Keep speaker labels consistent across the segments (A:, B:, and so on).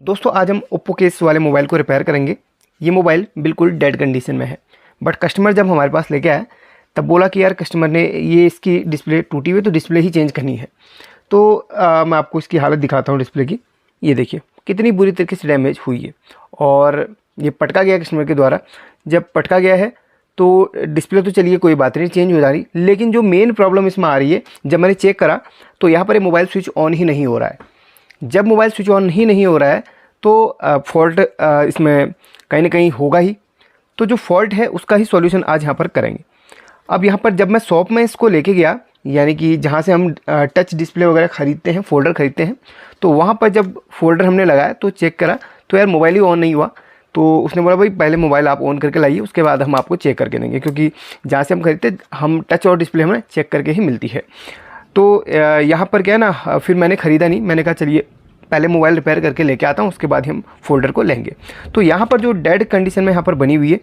A: दोस्तों आज हम ओप्पो के इस वाले मोबाइल को रिपेयर करेंगे। ये मोबाइल बिल्कुल डेड कंडीशन में है, बट कस्टमर जब हमारे पास लेके आया तब बोला कि यार कस्टमर ने ये इसकी डिस्प्ले टूटी हुई तो डिस्प्ले ही चेंज करनी है। तो मैं आपको इसकी हालत दिखाता हूँ डिस्प्ले की। ये देखिए कितनी बुरी तरीके से डैमेज हुई है और ये पटका गया कस्टमर के द्वारा। जब पटका गया है तो डिस्प्ले तो चलिए कोई बात नहीं, चेंज हो जा रही, लेकिन जो मेन प्रॉब्लम इसमें आ रही है, जब मैंने चेक करा तो यहाँ पर ये मोबाइल स्विच ऑन ही नहीं हो रहा है। जब मोबाइल स्विच ऑन ही नहीं हो रहा है तो फॉल्ट इसमें कहीं ना कहीं होगा ही। तो जो फॉल्ट है उसका ही सॉल्यूशन आज यहाँ पर करेंगे। अब यहाँ पर जब मैं शॉप में इसको लेके गया, यानी कि जहाँ से हम टच डिस्प्ले वगैरह ख़रीदते हैं, फ़ोल्डर ख़रीदते हैं, तो वहाँ पर जब फ़ोल्डर हमने लगाया तो चेक करा तो यार मोबाइल ही ऑन नहीं हुआ। तो उसने बोला भाई पहले मोबाइल आप ऑन करके लाइए, उसके बाद हम आपको चेक करके देंगे, क्योंकि जहाँ से हम खरीदते हम टच और डिस्प्ले हमें चेक करके ही मिलती है। तो यहाँ पर क्या है ना, फिर मैंने ख़रीदा नहीं, मैंने कहा चलिए पहले मोबाइल रिपेयर करके लेके आता हूँ, उसके बाद ही हम फ़ोल्डर को लेंगे। तो यहाँ पर जो डेड कंडीशन में यहाँ पर बनी हुई है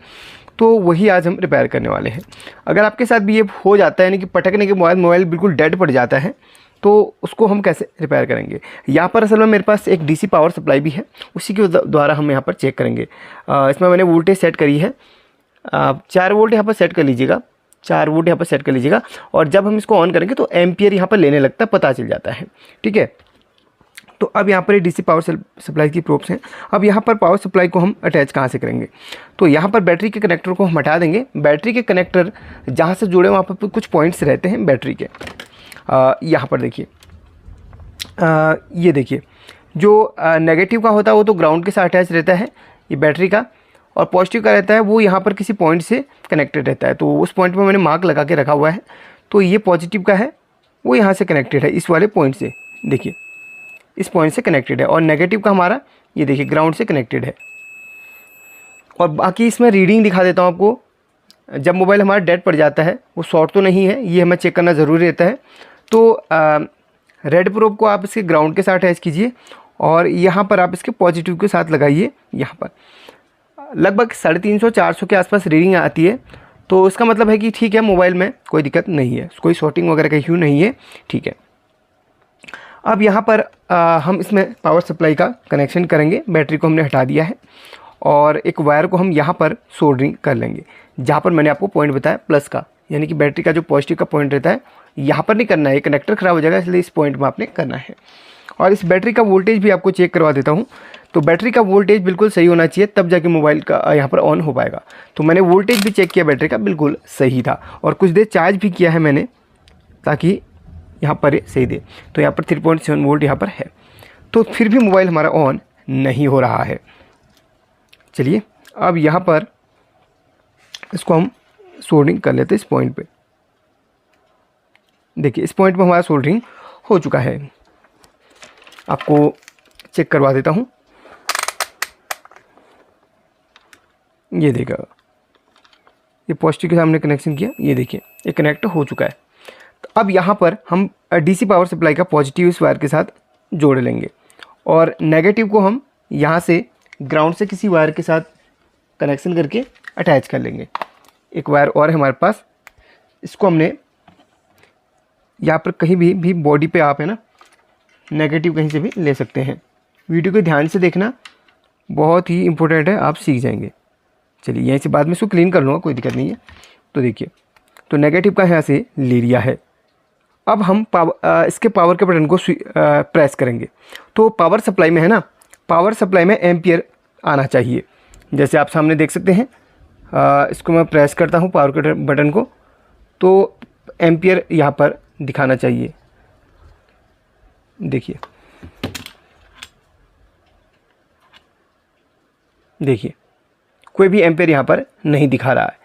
A: तो वही आज हम रिपेयर करने वाले हैं। अगर आपके साथ भी ये हो जाता है, यानी कि पटकने के मोबाइल बिल्कुल डेड पड़ जाता है, तो उसको हम कैसे रिपेयर करेंगे। यहाँ पर असल में मेरे पास एक डीसी पावर सप्लाई भी है, उसी के द्वारा हम यहाँ पर चेक करेंगे। इसमें मैंने वोल्टेज सेट करी है, 4 वोल्ट यहाँ पर सेट कर लीजिएगा, 4 वोल्ट यहाँ पर सेट कर लीजिएगा। और जब हम इसको ऑन करेंगे तो एम्पियर यहाँ पर लेने लगता है, पता चल जाता है, ठीक है। तो अब यहाँ पर डीसी पावर सप्लाई की प्रोब्स हैं। अब यहाँ पर पावर सप्लाई को हम अटैच कहाँ से करेंगे, तो यहाँ पर बैटरी के कनेक्टर को हम हटा देंगे। बैटरी के कनेक्टर जहाँ से जुड़े वहाँ पर कुछ पॉइंट्स रहते हैं बैटरी के। यहाँ पर देखिए, ये देखिए जो नेगेटिव का होता है वो तो ग्राउंड के साथ अटैच रहता है ये बैटरी का, और पॉजिटिव का रहता है वो यहाँ पर किसी पॉइंट से कनेक्टेड रहता है। तो उस पॉइंट पर मैंने मार्क लगा के रखा हुआ है। तो ये पॉजिटिव का है, वो यहाँ से कनेक्टेड है, इस वाले पॉइंट से, देखिए इस पॉइंट से कनेक्टेड है। और नेगेटिव का हमारा ये देखिए ग्राउंड से कनेक्टेड है। और बाकी इसमें रीडिंग दिखा देता हूँ आपको। जब मोबाइल हमारा डेड पड़ जाता है, वो शॉर्ट तो नहीं है, ये हमें चेक करना ज़रूरी रहता है। तो रेड प्रोब को आप इसके ग्राउंड के साथ अटैच कीजिए और यहाँ पर आप इसके पॉजिटिव के साथ लगाइए। यहाँ पर लगभग 350-400 के आसपास रीडिंग आती है, तो इसका मतलब है कि ठीक है, मोबाइल में कोई दिक्कत नहीं है, कोई शॉर्टिंग वगैरह का इश्यू नहीं है, ठीक है। अब यहाँ पर हम इसमें पावर सप्लाई का कनेक्शन करेंगे। बैटरी को हमने हटा दिया है और एक वायर को हम यहाँ पर सोल्डरिंग कर लेंगे, जहाँ पर मैंने आपको पॉइंट बताया प्लस का, यानी कि बैटरी का जो पॉजिटिव का पॉइंट रहता है यहाँ पर नहीं करना है, कनेक्टर ख़राब हो जाएगा, इसलिए इस पॉइंट में आपने करना है। और इस बैटरी का वोल्टेज भी आपको चेक करवा देता हूँ। तो बैटरी का वोल्टेज बिल्कुल सही होना चाहिए, तब जाके मोबाइल का यहाँ पर ऑन हो पाएगा। तो मैंने वोल्टेज भी चेक किया, बैटरी का बिल्कुल सही था, और कुछ देर चार्ज भी किया है मैंने, ताकि यहाँ पर सही दे। तो यहाँ पर 3.7 वोल्ट यहाँ पर है, तो फिर भी मोबाइल हमारा ऑन नहीं हो रहा है। चलिए अब यहाँ पर इसको हम सोल्डरिंग कर लेते हैं इस पॉइंट पे। देखिए इस पॉइंट पे हमारा सोल्डरिंग हो चुका है, आपको चेक करवा देता हूँ। ये देखा, ये पॉजिटिव के सामने कनेक्शन किया, ये देखिए ये कनेक्ट हो चुका है। तो अब यहाँ पर हम डीसी पावर सप्लाई का पॉजिटिव इस वायर के साथ जोड़ लेंगे और नेगेटिव को हम यहाँ से ग्राउंड से किसी वायर के साथ कनेक्शन करके अटैच कर लेंगे। एक वायर और है हमारे पास, इसको हमने यहाँ पर कहीं भी बॉडी पे आप है ना, नेगेटिव कहीं से भी ले सकते हैं। वीडियो को ध्यान से देखना, बहुत ही इंपॉर्टेंट है, आप सीख जाएंगे। चलिए यहीं से बाद में इसको क्लीन कर लूँगा, कोई दिक्कत नहीं है। तो देखिए, तो नेगेटिव का यहाँ से ले लिया है। अब हम इसके पावर के बटन को प्रेस करेंगे। तो पावर सप्लाई में है ना, पावर सप्लाई में एम्पियर आना चाहिए, जैसे आप सामने देख सकते हैं। इसको मैं प्रेस करता हूँ पावर के बटन को, तो एम्पियर यहाँ पर दिखाना चाहिए। देखिए देखिए कोई भी एम्पियर यहाँ पर नहीं दिखा रहा है,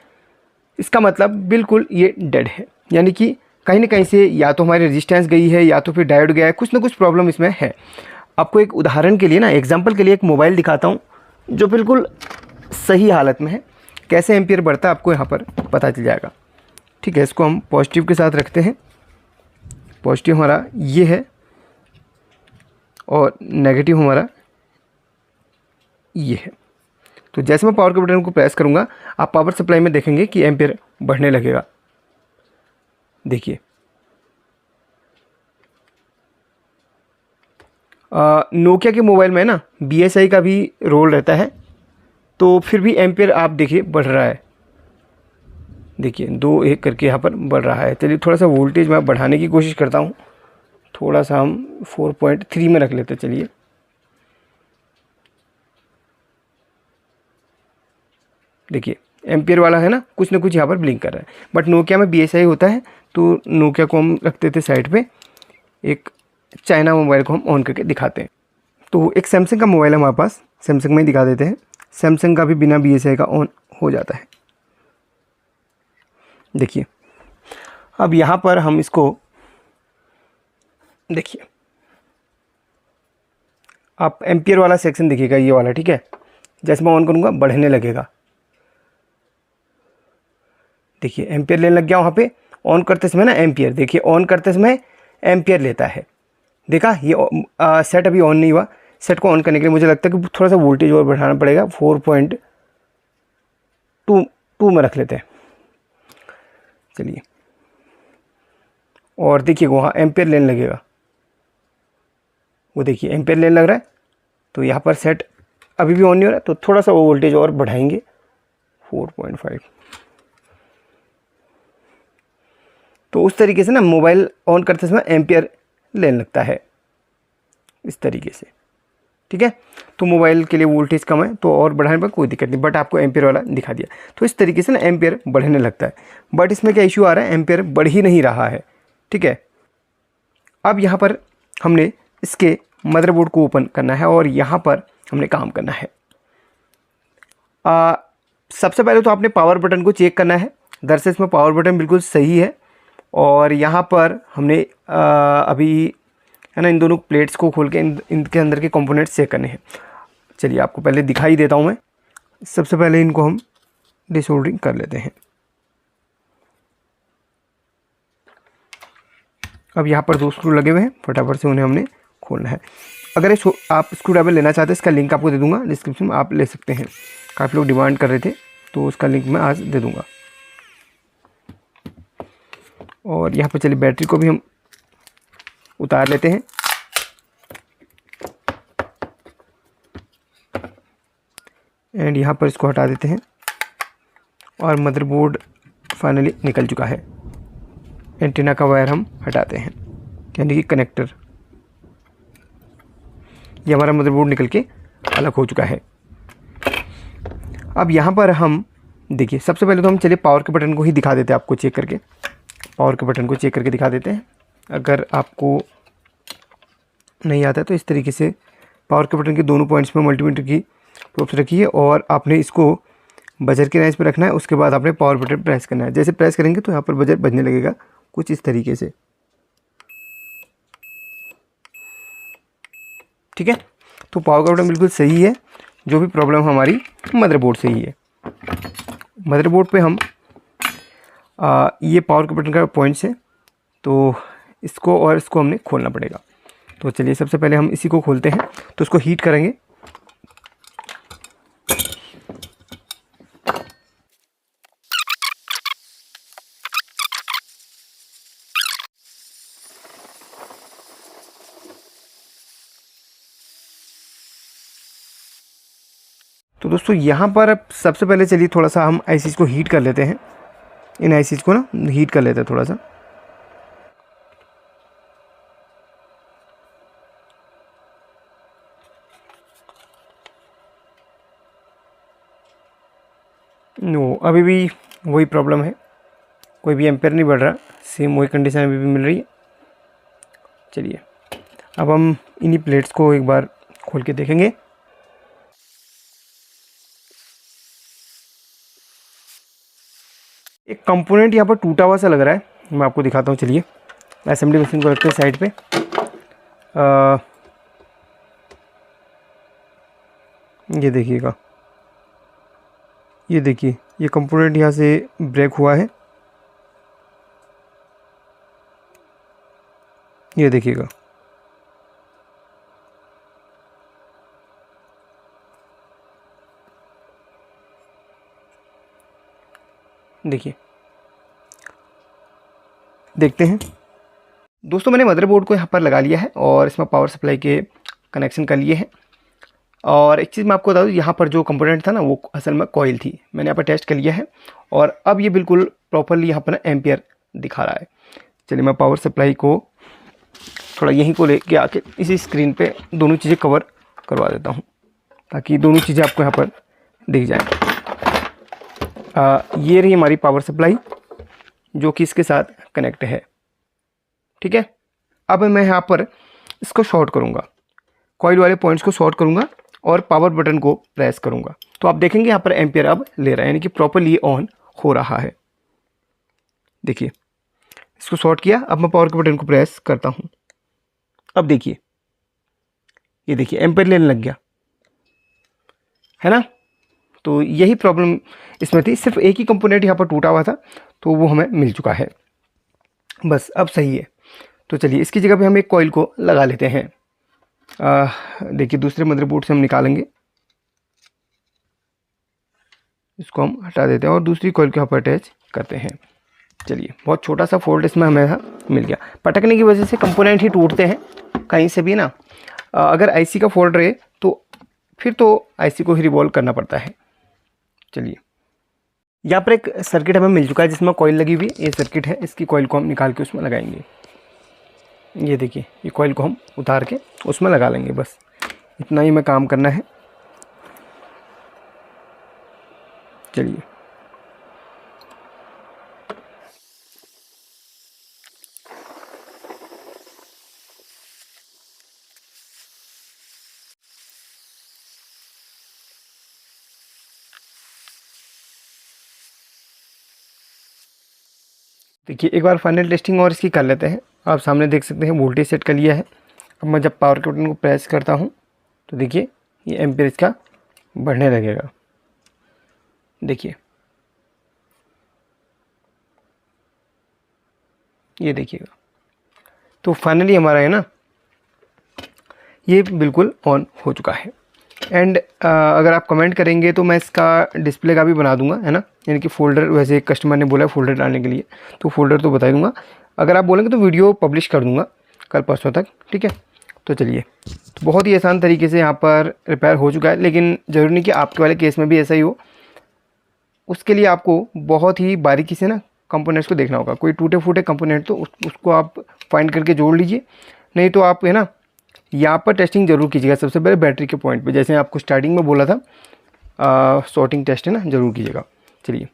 A: इसका मतलब बिल्कुल ये डेड है, यानी कि कहीं ना कहीं से या तो हमारी रेजिस्टेंस गई है या तो फिर डायोड गया है, कुछ ना कुछ प्रॉब्लम इसमें है। आपको एक उदाहरण के लिए ना, एग्जांपल के लिए एक मोबाइल दिखाता हूँ जो बिल्कुल सही हालत में है, कैसे एम्पियर बढ़ता है आपको यहाँ पर पता चल जाएगा, ठीक है। इसको हम पॉजिटिव के साथ रखते हैं, पॉजिटिव हमारा ये है और नेगेटिव हमारा ये है। तो जैसे मैं पावर के बटन को प्रेस करूँगा, आप पावर सप्लाई में देखेंगे कि एम्पियर बढ़ने लगेगा। देखिए नोकिया के मोबाइल में ना BSI का भी रोल रहता है, तो फिर भी एम्पियर आप देखिए बढ़ रहा है, देखिए 2-1 करके यहाँ पर बढ़ रहा है। चलिए थोड़ा सा वोल्टेज मैं बढ़ाने की कोशिश करता हूँ, थोड़ा सा हम 4.3 में रख लेते हैं। चलिए देखिए एम्पियर वाला है ना कुछ यहाँ पर ब्लिंक कर रहा है, बट नोकिया में BSI होता है, तो नोकिया को हम रखते थे साइड पे, एक चाइना मोबाइल को हम ऑन करके दिखाते हैं। तो एक सैमसंग का मोबाइल है हमारे पास, सैमसंग में ही दिखा देते हैं। सैमसंग का भी बिना BSI का ऑन हो जाता है। देखिए अब यहाँ पर हम इसको देखिए, आप एम्पियर वाला सेक्शन देखिएगा, ये वाला, ठीक है। जैसे मैं ऑन करूँगा बढ़ने लगेगा, देखिए एम्पियर लेने लग गया वहाँ पे। ऑन करते समय ना एम्पियर, देखिए ऑन करते समय एम्पियर लेता है, देखा। ये सेट अभी ऑन नहीं हुआ। सेट को ऑन करने के लिए मुझे लगता है कि थोड़ा सा वोल्टेज और बढ़ाना पड़ेगा, 4.2 में रख लेते हैं। चलिए, और देखिए वहाँ एम्पियर लेने लगेगा, वो देखिए एम्पियर लेने लग रहा है। तो यहाँ पर सेट अभी भी ऑन नहीं हो रहा है, तो थोड़ा सा वो वोल्टेज और बढ़ाएंगे, 4.5। तो उस तरीके से ना मोबाइल ऑन करते समय एम्पियर लेने लगता है, इस तरीके से, ठीक है। तो मोबाइल के लिए वोल्टेज कम है तो और बढ़ाने पर कोई दिक्कत नहीं, बट आपको एम्पियर वाला दिखा दिया। तो इस तरीके से ना एम्पियर बढ़ने लगता है, बट इसमें क्या इशू आ रहा है, एम्पियर बढ़ ही नहीं रहा है, ठीक है। अब यहाँ पर हमने इसके मदरबोर्ड को ओपन करना है और यहाँ पर हमने काम करना है। सबसे पहले तो आपने पावर बटन को चेक करना है। दरअसल इसमें पावर बटन बिल्कुल सही है, और यहाँ पर हमने अभी है ना इन दोनों प्लेट्स को खोल के इनके अंदर के कंपोनेंट्स चेक करने हैं। चलिए आपको पहले दिखाई देता हूँ मैं। सबसे पहले इनको हम डिसोल्डरिंग कर लेते हैं। अब यहाँ पर 2 स्क्रू लगे हुए हैं, फटाफट से उन्हें हमने खोलना है। अगर आप स्क्रू ड्राइवर लेना चाहते हैं, इसका लिंक आपको दे दूँगा डिस्क्रिप्शन में, आप ले सकते हैं। काफ़ी लोग डिमांड कर रहे थे, तो उसका लिंक मैं आज दे दूँगा। और यहाँ पर चलिए बैटरी को भी हम उतार लेते हैं। एंड यहाँ पर इसको हटा देते हैं, और मदरबोर्ड फाइनली निकल चुका है। एंटीना का वायर हम हटाते हैं, यानी कि कनेक्टर, ये हमारा मदरबोर्ड निकल के अलग हो चुका है। अब यहाँ पर हम देखिए, सबसे पहले तो हम चलिए पावर के बटन को ही दिखा देते हैं आपको, चेक करके पावर के बटन को चेक करके दिखा देते हैं। अगर आपको नहीं आता है तो इस तरीके से पावर के बटन के दोनों पॉइंट्स में मल्टीमीटर की प्रोब्स रखी है, और आपने इसको बजर के नाइज पर रखना है। उसके बाद आपने पावर बटन प्रेस करना है। जैसे प्रेस करेंगे तो यहाँ पर बजर बजने लगेगा कुछ इस तरीके से, ठीक है। तो पावर का बटन बिल्कुल सही है, जो भी प्रॉब्लम हमारी मदरबोर्ड से ही है। मदरबोर्ड पे हम ये पावर के बटन का पॉइंट्स है, तो इसको और इसको हमने खोलना पड़ेगा। तो चलिए सबसे पहले हम इसी को खोलते हैं, तो इसको हीट करेंगे। तो दोस्तों यहाँ पर अब सबसे पहले चलिए थोड़ा सा हम आईसीज को हीट कर लेते हैं। इन आईसीज को ना हीट कर लेते हैं थोड़ा सा। नो, अभी भी वही प्रॉब्लम है, कोई भी एम्पेयर नहीं बढ़ रहा, सेम वही कंडीशन अभी भी मिल रही है। चलिए अब हम इन्हीं प्लेट्स को एक बार खोल के देखेंगे। एक कंपोनेंट यहाँ पर टूटा हुआ सा लग रहा है, मैं आपको दिखाता हूँ। चलिए असेंबली मशीन को रखते हैं साइड पे। ये देखिएगा, ये देखिए, ये कंपोनेंट यहाँ से ब्रेक हुआ है, ये देखिएगा। देखिए, देखते हैं दोस्तों, मैंने मदरबोर्ड को यहाँ पर लगा लिया है और इसमें पावर सप्लाई के कनेक्शन कर लिए हैं। और एक चीज़ मैं आपको बता दूँ, यहाँ पर जो कंपोनेंट था ना वो असल में कॉइल थी। मैंने यहाँ पर टेस्ट कर लिया है और अब ये बिल्कुल प्रॉपरली यहाँ पर ना एम्पियर दिखा रहा है। चलिए मैं पावर सप्लाई को थोड़ा यहीं को लेके आके इसी स्क्रीन पे दोनों चीज़ें कवर करवा देता हूँ ताकि दोनों चीज़ें आपको यहाँ पर दिख जाएँ। ये रही हमारी पावर सप्लाई जो कि इसके साथ कनेक्ट है, ठीक है। अब मैं यहाँ पर इसको शॉर्ट करूँगा, कॉइल वाले पॉइंट्स को शॉर्ट करूँगा और पावर बटन को प्रेस करूँगा तो आप देखेंगे यहाँ पर एम्पियर अब ले रहा है, यानी कि प्रॉपरली ऑन हो रहा है। देखिए इसको शॉर्ट किया, अब मैं पावर के बटन को प्रेस करता हूँ। अब देखिए ये देखिए एम्पियर लेने लग गया है ना। तो यही प्रॉब्लम इसमें थी, सिर्फ एक ही कंपोनेंट यहाँ पर टूटा हुआ था तो वो हमें मिल चुका है, बस अब सही है। तो चलिए इसकी जगह पे हम एक कॉइल को लगा लेते हैं। देखिए दूसरे मदरबोर्ड से हम निकालेंगे, इसको हम हटा देते हैं और दूसरी कॉइल के यहाँ पर अटैच करते हैं। चलिए बहुत छोटा सा फोल्ड इसमें हमें मिल गया। पटकने की वजह से कंपोनेंट ही टूटते हैं कहीं से भी ना। अगर आईसी का फोल्ड रहे तो फिर तो आईसी को ही रिवॉल्व करना पड़ता है। चलिए यहाँ पर एक सर्किट हमें मिल चुका है जिसमें कॉइल लगी हुई है। ये सर्किट है, इसकी कॉइल को हम निकाल के उसमें लगाएंगे। ये देखिए ये कॉइल को हम उतार के उसमें लगा लेंगे, बस इतना ही हमें काम करना है। चलिए देखिए एक बार फाइनल टेस्टिंग और इसकी कर लेते हैं। आप सामने देख सकते हैं वोल्टेज सेट कर लिया है। अब मैं जब पावर के बटन को प्रेस करता हूँ तो देखिए ये एम्पियर इसका बढ़ने लगेगा। देखिए ये देखिएगा, तो फाइनली हमारा है ना ये बिल्कुल ऑन हो चुका है। एंड अगर आप कमेंट करेंगे तो मैं इसका डिस्प्ले का भी बना दूंगा, है ना, यानी कि फ़ोल्डर, वैसे एक कस्टमर ने बोला फोल्डर डालने के लिए तो फोल्डर तो बता दूंगा। अगर आप बोलेंगे तो वीडियो पब्लिश कर दूंगा कल परसों तक, ठीक है। तो चलिए तो बहुत ही आसान तरीके से यहाँ पर रिपेयर हो चुका है, लेकिन ज़रूरी नहीं कि आपके वाले केस में भी ऐसा ही हो। उसके लिए आपको बहुत ही बारीकी से ना कंपोनेंट्स को देखना होगा। कोई टूटे फूटे कंपोनेंट तो उसको आप फाइंड करके जोड़ लीजिए, नहीं तो आप है ना यहाँ पर टेस्टिंग ज़रूर कीजिएगा। सबसे पहले बैटरी के पॉइंट पे, जैसे आपको स्टार्टिंग में बोला था, सॉर्टिंग टेस्ट है ना, ज़रूर कीजिएगा। चलिए